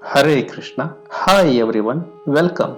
Hare Krishna. Hi everyone, welcome.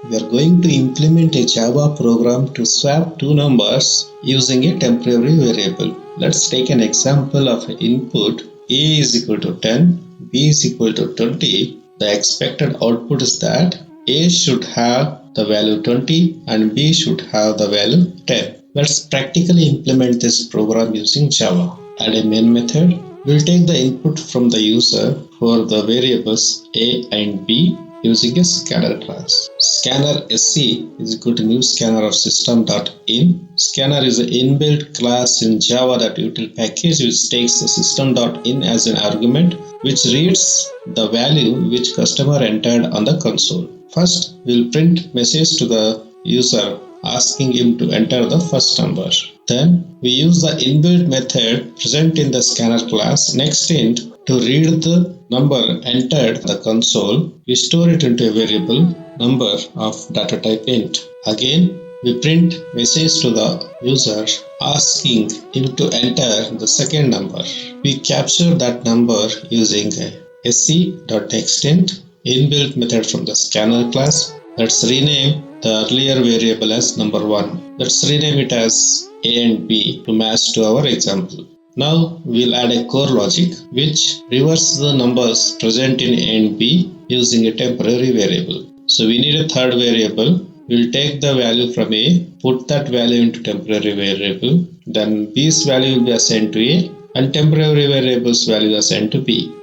We are going to implement a Java program to swap two numbers using a temporary variable. Let's take an example of input A is equal to 10, B is equal to 20. The expected output is that A should have the value 20 and B should have the value 10. Let's practically implement this program using Java. Add a main method. We'll take the input from the user for the variables A and B using a scanner class. Scanner SC is equal to new scanner of system.in. Scanner is an inbuilt class in Java that util package which takes the system.in as an argument which reads the value which customer entered on the console. First, we'll print message to the user asking him to enter the first number. Then we use the inbuilt method present in the scanner class nextInt to read the number entered the console. We store it into a variable number of data type int. Again, we print message to the user asking him to enter the second number. We capture that number using a sc.nextInt inbuilt method from the scanner class. Let's rename the earlier variable as number 1. Let's rename it as A and B to match to our example. Now we'll add a core logic which reverses the numbers present in A and B using a temporary variable. So we need a third variable. We'll take the value from A, put that value into temporary variable, then B's value will be assigned to A and temporary variable's value assigned to B.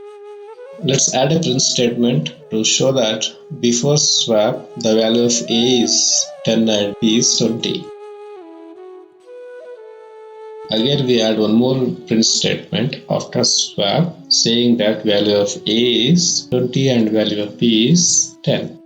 Let's add a print statement to show that before swap the value of A is 10 and B is 20. Again we add one more print statement after swap saying that value of A is 20 and value of B is 10.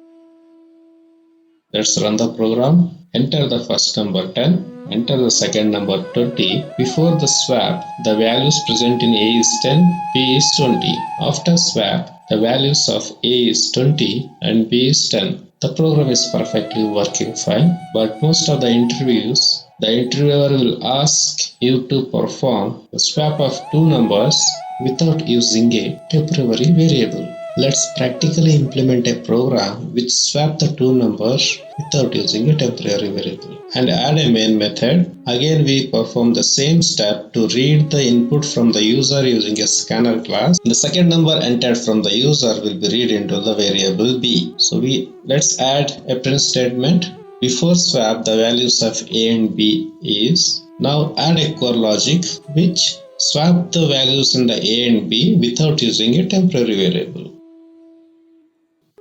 Let's run the program. Enter the first number 10, enter the second number 20. Before the swap, the values present in A is 10, B is 20. After swap, the values of A is 20 and B is 10. The program is perfectly working fine, but most of the interviews, the interviewer will ask you to perform the swap of two numbers without using a temporary variable. Let's practically implement a program which swaps the two numbers without using a temporary variable and add a main method. Again we perform the same step to read the input from the user using a scanner class. The second number entered from the user will be read into the variable B. So let's add a print statement. Before swap the values of A and B is. Now add a core logic which swap the values in the A and B without using a temporary variable.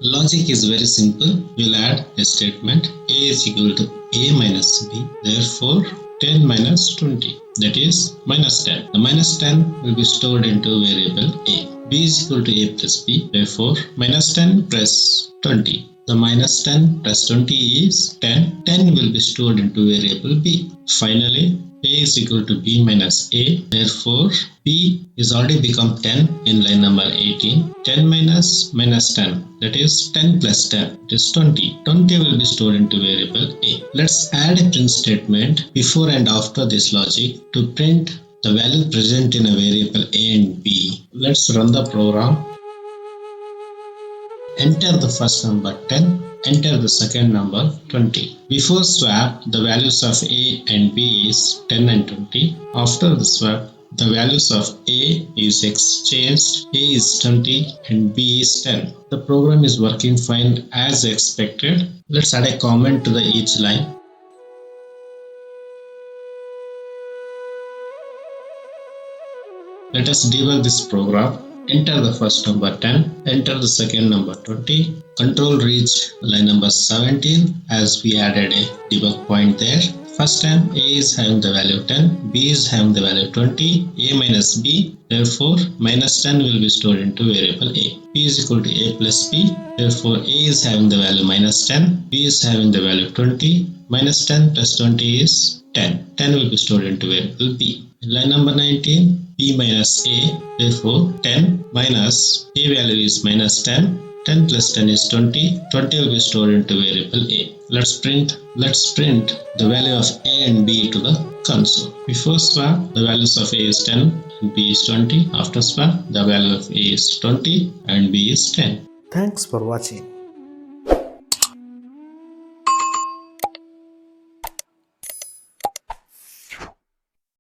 Logic is very simple. We'll add a statement A is equal to A minus B. Therefore, 10 minus 20, that is minus 10. The minus 10 will be stored into variable A. B is equal to A plus B. Therefore, minus 10 plus 20. The minus 10 plus 20 is 10. 10 will be stored into variable B. Finally, A is equal to B minus A. Therefore, B is already become 10 in line number 18. 10 minus 10, that is 10 plus 10, it is 20. 20 will be stored into variable A. Let's add a print statement before and after this logic to print the value present in a variable A and B. Let's run the program. Enter the first number 10, enter the second number 20. Before swap, the values of A and B is 10 and 20. After the swap, the values of A is exchanged, A is 20 and B is 10. The program is working fine as expected. Let's add a comment to each line. Let us debug this program. Enter the first number 10, enter the second number 20, control reach line number 17 as we added a debug point there. First time A is having the value 10, B is having the value 20, A minus B, therefore minus 10 will be stored into variable A. B is equal to A plus B, therefore A is having the value minus 10, B is having the value 20, minus 10 plus 20 is 10. 10 will be stored into variable B. Line number 19, B minus A, therefore 10 minus A value is minus 10, 10 plus 10 is 20, 20 will be stored into variable A. Let's print the value of A and B to the console. Before swap, the values of A is 10 and B is 20. After swap, the value of A is 20 and B is 10. Thanks for watching.